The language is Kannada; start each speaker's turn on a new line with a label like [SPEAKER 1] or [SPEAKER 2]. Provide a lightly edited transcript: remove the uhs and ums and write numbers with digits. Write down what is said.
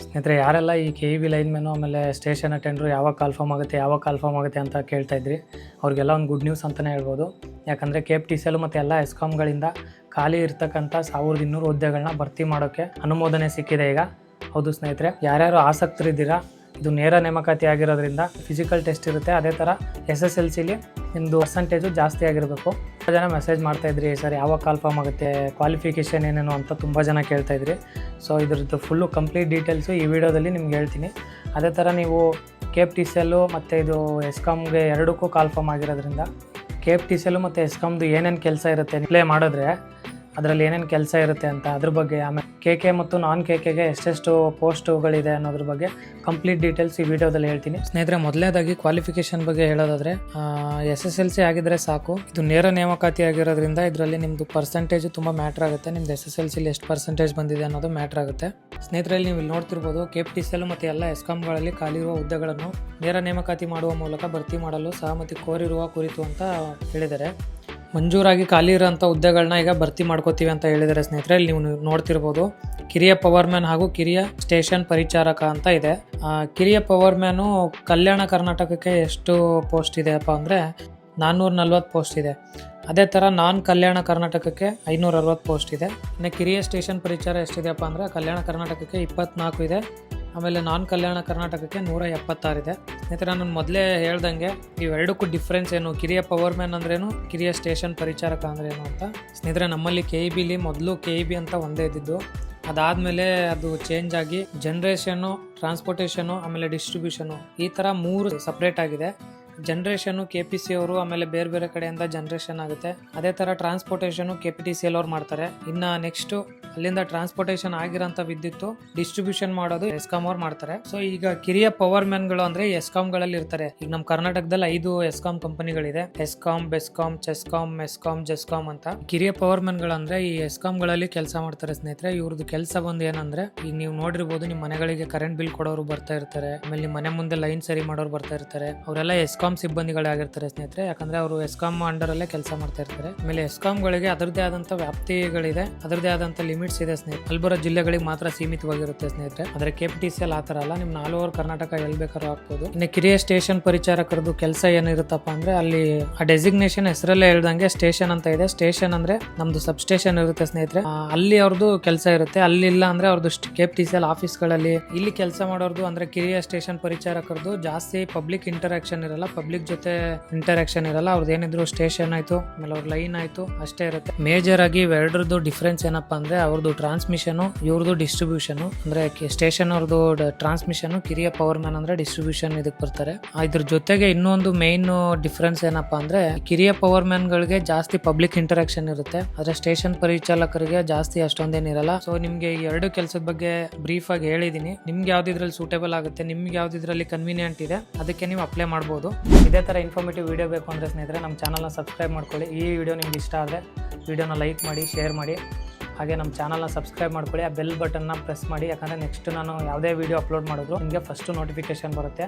[SPEAKER 1] ಸ್ನೇಹಿತರೆ, ಯಾರೆಲ್ಲ ಈ KEB ಲೈನ್‌ಮೆನ್ನು ಆಮೇಲೆ ಸ್ಟೇಷನ್ ಅಟೆಂಡರು ಯಾವಾಗ ಕಾಲ್ಫಾರ್ಮ್ ಆಗುತ್ತೆ ಅಂತ ಕೇಳ್ತಾ ಇದ್ರಿ, ಅವ್ರಿಗೆಲ್ಲ ಒಂದು ಗುಡ್ ನ್ಯೂಸ್ ಅಂತಲೇ ಹೇಳ್ಬೋದು. ಯಾಕಂದರೆ KPTCL ಮತ್ತು ಎಲ್ಲ ಎಸ್ಕಾಮ್ಗಳಿಂದ ಖಾಲಿ ಇರ್ತಕ್ಕಂಥ 1200 ಹುದ್ದೆಗಳನ್ನ ಭರ್ತಿ ಮಾಡೋಕ್ಕೆ ಅನುಮೋದನೆ ಸಿಕ್ಕಿದೆ ಈಗ. ಹೌದು ಸ್ನೇಹಿತರೆ, ಯಾರ್ಯಾರು ಆಸಕ್ತರಿದ್ದೀರಾ, ಇದು ನೇರ ನೇಮಕಾತಿ ಆಗಿರೋದ್ರಿಂದ ಫಿಸಿಕಲ್ ಟೆಸ್ಟ್ ಇರುತ್ತೆ. ಅದೇ ಥರ SSLCಲಿ ನಿಮ್ಮದು ಪರ್ಸೆಂಟೇಜು ಜಾಸ್ತಿ ಆಗಿರಬೇಕು. ತುಂಬ ಜನ ಮೆಸೇಜ್ ಮಾಡ್ತಾಯಿದ್ರಿ, ಸರ್ ಯಾವಾಗ ಕಾಲ್ಫಾರ್ಮ್ ಆಗುತ್ತೆ, ಕ್ವಾಲಿಫಿಕೇಷನ್ ಏನೇನು ಅಂತ ತುಂಬ ಜನ ಕೇಳ್ತಾಯಿದ್ರಿ. ಸೊ ಇದ್ರದ್ದು ಫುಲ್ಲು ಕಂಪ್ಲೀಟ್ ಡೀಟೇಲ್ಸು ಈ ವಿಡಿಯೋದಲ್ಲಿ ನಿಮ್ಗೆ ಹೇಳ್ತೀನಿ. ಅದೇ ಥರ ನೀವು KPTCL ಮತ್ತು ಇದು ಎಸ್ಕಾಮ್ಗೆ ಎರಡಕ್ಕೂ ಕಾಲ್ಫಾರ್ಮ್ ಆಗಿರೋದ್ರಿಂದ KPTCL ಮತ್ತು ಎಸ್ಕಾಮ್ದು ಏನೇನು ಕೆಲಸ ಇರುತ್ತೆ ಅಪ್ಲೈ ಮಾಡಿದ್ರೆ ಅದರಲ್ಲಿ ಏನೇನು ಕೆಲಸ ಇರುತ್ತೆ ಅಂತ ಅದ್ರ ಬಗ್ಗೆ, ಆಮೇಲೆ KK ಮತ್ತು ನಾನ್ KKಗೆ ಎಷ್ಟೆಷ್ಟು ಪೋಸ್ಟುಗಳಿದೆ ಅನ್ನೋದ್ರ ಬಗ್ಗೆ ಕಂಪ್ಲೀಟ್ ಡೀಟೇಲ್ಸ್ ಈ ವಿಡಿಯೋದಲ್ಲಿ ಹೇಳ್ತೀನಿ. ಸ್ನೇಹಿತರೆ, ಮೊದಲನೇದಾಗಿ ಕ್ವಾಲಿಫಿಕೇಷನ್ ಬಗ್ಗೆ ಹೇಳೋದಾದರೆ SSLC ಆಗಿದ್ರೆ ಸಾಕು. ಇದು ನೇರ ನೇಮಕಾತಿ ಆಗಿರೋದ್ರಿಂದ ಇದರಲ್ಲಿ ನಿಮ್ಮದು ಪರ್ಸೆಂಟೇಜು ತುಂಬ ಮ್ಯಾಟ್ರ್ ಆಗುತ್ತೆ. ನಿಮ್ಮದು SSLCಲಿ ಎಷ್ಟು ಪರ್ಸೆಂಟೇಜ್ ಬಂದಿದೆ ಅನ್ನೋದು ಮ್ಯಾಟ್ರ್ ಆಗುತ್ತೆ. ಸ್ನೇಹಿತರಲ್ಲಿ ನೀವು ಇಲ್ಲಿ ನೋಡ್ತಿರ್ಬೋದು, KPTCL ಮತ್ತು ಎಲ್ಲ ಎಸ್ಕಾಮ್ಗಳಲ್ಲಿ ಖಾಲಿರುವ ಹುದ್ದೆಗಳನ್ನು ನೇರ ನೇಮಕಾತಿ ಮಾಡುವ ಮೂಲಕ ಭರ್ತಿ ಮಾಡಲು ಸಹಮತಿ ಕೋರಿರುವ ಕುರಿತು ಅಂತ ಹೇಳಿದ್ದಾರೆ. ಮಂಜೂರಾಗಿ ಖಾಲಿ ಇರೋಂಥ ಹುದ್ದೆಗಳನ್ನ ಈಗ ಭರ್ತಿ ಮಾಡ್ಕೋತೀವಿ ಅಂತ ಹೇಳಿದ್ದಾರೆ. ಸ್ನೇಹಿತರೆ, ಇಲ್ಲಿ ನೀವು ನೋಡ್ತಿರ್ಬೋದು, ಕಿರಿಯ ಪವರ್ಮ್ಯಾನ್ ಹಾಗೂ ಕಿರಿಯ ಸ್ಟೇಷನ್ ಪರಿಚಾರಕ ಅಂತ ಇದೆ. ಕಿರಿಯ ಪವರ್ಮ್ಯಾನು ಕಲ್ಯಾಣ ಕರ್ನಾಟಕಕ್ಕೆ ಎಷ್ಟು ಪೋಸ್ಟ್ ಇದೆಯಪ್ಪ ಅಂದರೆ 440 ಪೋಸ್ಟ್ ಇದೆ. ಅದೇ ಥರ ನಾನ್ ಕಲ್ಯಾಣ ಕರ್ನಾಟಕಕ್ಕೆ 560 ಪೋಸ್ಟ್ ಇದೆ. ಇನ್ನು ಕಿರಿಯ ಸ್ಟೇಷನ್ ಪರಿಚಾರ ಎಷ್ಟಿದೆಯಪ್ಪ ಅಂದರೆ ಕಲ್ಯಾಣ ಕರ್ನಾಟಕಕ್ಕೆ 24 ಇದೆ. ಆಮೇಲೆ ನಾನ್ ಕಲ್ಯಾಣ ಕರ್ನಾಟಕಕ್ಕೆ 176 ಇದೆ. ಸ್ನೇಹಿತರೆ, ನಾನು ಮೊದಲೇ ಹೇಳ್ದಂಗೆ ಇವೆರಡಕ್ಕೂ ಡಿಫ್ರೆನ್ಸ್ ಏನು, ಕಿರಿಯ ಪವರ್ಮ್ಯಾನ್ ಅಂದ್ರೇನು, ಕಿರಿಯ ಸ್ಟೇಷನ್ ಪರಿಚಾರಕ ಅಂದ್ರೇನು ಅಂತ. ಸ್ನೇಹಿತರೆ, ನಮ್ಮಲ್ಲಿ KEBಲಿ ಮೊದಲು KEB ಅಂತ ಒಂದೇ ಇದ್ದಿದ್ದು. ಅದಾದಮೇಲೆ ಅದು ಚೇಂಜ್ ಆಗಿ ಜನ್ರೇಷನ್ನು, ಟ್ರಾನ್ಸ್ಪೋರ್ಟೇಷನು, ಆಮೇಲೆ ಡಿಸ್ಟ್ರಿಬ್ಯೂಷನು, ಈ ಥರ 3 ಸಪ್ರೇಟ್ ಆಗಿದೆ. ಜನ್ರೇಷನ್ನು KPC ಅವರು, ಆಮೇಲೆ ಬೇರೆ ಬೇರೆ ಕಡೆಯಿಂದ ಜನ್ರೇಷನ್ ಆಗುತ್ತೆ. ಅದೇ ಥರ ಟ್ರಾನ್ಸ್ಪೋರ್ಟೇಷನು KPTCL ಅವ್ರು ಮಾಡ್ತಾರೆ. ಇನ್ನು ನೆಕ್ಸ್ಟು ಅಲ್ಲಿಂದ ಟ್ರಾನ್ಸ್ಪೋರ್ಟೇಷನ್ ಆಗಿರೋಂಥ ವಿದ್ಯುತ್ತು ಡಿಸ್ಟ್ರಿಬ್ಯೂಷನ್ ಮಾಡೋದು ಎಸ್ಕಾಮ್ ಅವ್ರು ಮಾಡ್ತಾರೆ. ಸೊ ಈಗ ಕಿರಿಯ ಪವರ್ಮ್ಯಾನ್ಗಳು ಅಂದರೆ ಎಸ್ಕಾಮ್ಗಳಲ್ಲಿ ಇರ್ತಾರೆ. ಈಗ ನಮ್ಮ ಕರ್ನಾಟಕದಲ್ಲಿ 5 ಎಸ್ಕಾಮ್ ಕಂಪನಿಗಳಿದೆ: ಎಸ್ಕಾಮ್, ಬೆಸ್ಕಾಮ್, ಚೆಸ್ಕಾಮ್, ಮೆಸ್ಕಾಮ್, ಜೆಸ್ಕಾಮ್ ಅಂತ. ಕಿರಿಯ ಪವರ್ಮ್ಯಾನ್ಗಳು ಅಂದರೆ ಈ ಎಸ್ಕಾಮ್ಗಳಲ್ಲಿ ಕೆಲಸ ಮಾಡ್ತಾರೆ. ಸ್ನೇಹಿತರೆ, ಇವ್ರದ್ದು ಕೆಲಸ ಬಂದು ಏನಂದ್ರೆ, ಈಗ ನೀವು ನೋಡಿರ್ಬೋದು, ನಿಮ್ಮ ಮನೆಗಳಿಗೆ ಕರೆಂಟ್ ಬಿಲ್ ಕೊಡೋರು ಬರ್ತಾ ಇರ್ತಾರೆ, ಆಮೇಲೆ ನಿಮ್ಮ ಮನೆ ಮುಂದೆ ಲೈನ್ ಸರಿ ಮಾಡೋರು ಬರ್ತಾ ಇರ್ತಾರೆ. ಅವರೆಲ್ಲ ಎಸ್ಕಾಮ್ ಸಿಬ್ಬಂದಿಗಳಾಗಿರ್ತಾರೆ ಸ್ನೇಹಿತರೆ. ಯಾಕಂದ್ರೆ ಅವರು ಎಸ್ಕಾಮ್ ಅಂಡರ್ ಅಲ್ಲೇ ಕೆಲಸ ಮಾಡ್ತಾ ಇರ್ತಾರೆ. ಆಮೇಲೆ ಎಸ್ಕಾಮ್ಗಳಿಗೆ ಅದರದೇ ಆದಂತ ವ್ಯಾಪ್ತಿಗಳಿದೆ, ಅದರದೇ ಆದಂತ ಲಿಮಿಟ್ಸ್ ಇದೆ ಸ್ನೇಹಿತರೆ. ಅಲ್ಲಿ ಬರೋ ಜಿಲ್ಲೆಗಳಿಗೆ ಮಾತ್ರ ಸೀಮಿತವಾಗಿರುತ್ತೆ ಸ್ನೇಹಿತರೆ. ಆದ್ರೆ KPTCL ಆ ಥರ ಅಲ್ಲ, ನಿಮ್ ಆಲ್ ಓವರ್ ಕರ್ನಾಟಕ ಎಲ್ಲಿ ಬೇಕಾದ್ರೂ ಹಾಕ್ಬೋದು. ಇನ್ನು ಕಿರಿಯ ಸ್ಟೇಷನ್ ಪರಿಚಾರಕರದು ಕೆಲಸ ಏನಿರುತ್ತಪ್ಪ ಅಂದ್ರೆ, ಅಲ್ಲಿ ಆ ಡೆಸಿಗ್ನೇಷನ್ ಹೆಸರಲ್ಲೇ ಹೇಳ್ದಂಗೆ ಸ್ಟೇಷನ್ ಅಂತ ಇದೆ. ಸ್ಟೇಷನ್ ಅಂದ್ರೆ ನಮ್ದು ಸಬ್ ಸ್ಟೇಷನ್ ಇರುತ್ತೆ ಸ್ನೇಹಿತರೆ, ಅಲ್ಲಿ ಅವ್ರದ್ದು ಕೆಲಸ ಇರುತ್ತೆ. ಅಲ್ಲಿ ಇಲ್ಲ ಅಂದ್ರೆ ಅವ್ರದ್ದು KPTCL ಆಫೀಸ್ಗಳಲ್ಲಿ. ಇಲ್ಲಿ ಕೆಲಸ ಮಾಡೋರ್ದು ಅಂದ್ರೆ ಕಿರಿಯ ಸ್ಟೇಷನ್ ಪರಿಚಾರಕರದು ಜಾಸ್ತಿ ಪಬ್ಲಿಕ್ ಇಂಟರಾಕ್ಷನ್ ಇರಲ್ಲ, ಪಬ್ಲಿಕ್ ಜೊತೆ ಇಂಟರಾಕ್ಷನ್ ಇರಲ್ಲ. ಅವ್ರದ್ದು ಏನಿದ್ರು ಸ್ಟೇಷನ್ ಆಯ್ತು, ಆಮೇಲೆ ಅವ್ರ ಲೈನ್ ಆಯ್ತು, ಅಷ್ಟೇ ಇರುತ್ತೆ. ಮೇಜರ್ ಆಗಿ ಇವೆರಡರದ್ದು ಡಿಫ್ರೆನ್ಸ್ ಏನಪ್ಪಾ ಅಂದ್ರೆ, ಅವ್ರದ್ದು ಟ್ರಾನ್ಸ್ಮಿಷನ್, ಇವ್ರದ್ದು ಡಿಸ್ಟ್ರಿಬ್ಯೂಷನ್. ಅಂದ್ರೆ ಸ್ಟೇಷನ್ ಅವ್ರದ್ದು ಟ್ರಾನ್ಸ್ಮಿಷನ್, ಕಿರಿಯ ಪವರ್ಮ್ಯಾನ್ ಅಂದ್ರೆ ಡಿಸ್ಟ್ರಿಬ್ಯೂಷನ್ ಇದಕ್ಕೆ ಬರ್ತಾರೆ. ಇದ್ರ ಜೊತೆಗೆ ಇನ್ನೊಂದು ಮೇನ್ ಡಿಫ್ರೆನ್ಸ್ ಏನಪ್ಪಾ ಅಂದ್ರೆ, ಕಿರಿಯ ಪವರ್ಮ್ಯಾನ್ ಗಳಿಗೆ ಜಾಸ್ತಿ ಪಬ್ಲಿಕ್ ಇಂಟರಾಕ್ಷನ್ ಇರುತ್ತೆ, ಆದ್ರೆ ಸ್ಟೇಷನ್ ಪರಿಚಾಲಕರಿಗೆ ಜಾಸ್ತಿ ಅಷ್ಟೊಂದೇನಿರಲ್ಲ. ಸೊ ನಿಮ್ಗೆ ಈ ಎರಡು ಕೆಲಸದ ಬಗ್ಗೆ ಬ್ರೀಫ್ ಆಗಿ ಹೇಳಿದೀನಿ. ನಿಮ್ಗೆ ಯಾವ್ದಿದ್ರಲ್ಲಿ ಸೂಟೇಬಲ್ ಆಗುತ್ತೆ, ನಿಮ್ಗೆ ಯಾವ್ದಿದ್ರಲ್ಲಿ ಕನ್ವೀನಿಯಂಟ್ ಇದೆ, ಅದಕ್ಕೆ ನೀವು ಅಪ್ಲೈ ಮಾಡ್ಬೋದು. ಇದೇ ಥರ ಇನ್ಫಾರ್ಮೇಟಿವ್ ವಿಡಿಯೋ ಬೇಕು ಅಂದರೆ ಸ್ನೇಹಿತರೆ, ನಮ್ಮ ಚಾನಲ್ನ ಸಬ್ಸ್ಕ್ರೈಬ್ ಮಾಡ್ಕೊಳ್ಳಿ. ಈ ವಿಡಿಯೋ ನಿಮ್ಗೆ ಇಷ್ಟ ಆದರೆ ವಿಡಿಯೋನ ಲೈಕ್ ಮಾಡಿ, ಶೇರ್ ಮಾಡಿ. ಹಾಗೆ ನಮ್ಮ ಚಾನಲ್ನ ಸಬ್ಸ್ಕ್ರೈಬ್ ಮಾಡ್ಕೊಳ್ಳಿ, ಆ ಬೆಲ್ ಬಟನ್ನ ಪ್ರೆಸ್ ಮಾಡಿ. ಯಾಕಂದರೆ ನೆಕ್ಸ್ಟ್ ನಾನು ಯಾವುದೇ ವಿಡಿಯೋ ಅಪ್ಲೋಡ್ ಮಾಡಿದ್ರು ನಿಮಗೆ ಫಸ್ಟು ನೋಟಿಫಿಕೇಶನ್ ಬರುತ್ತೆ.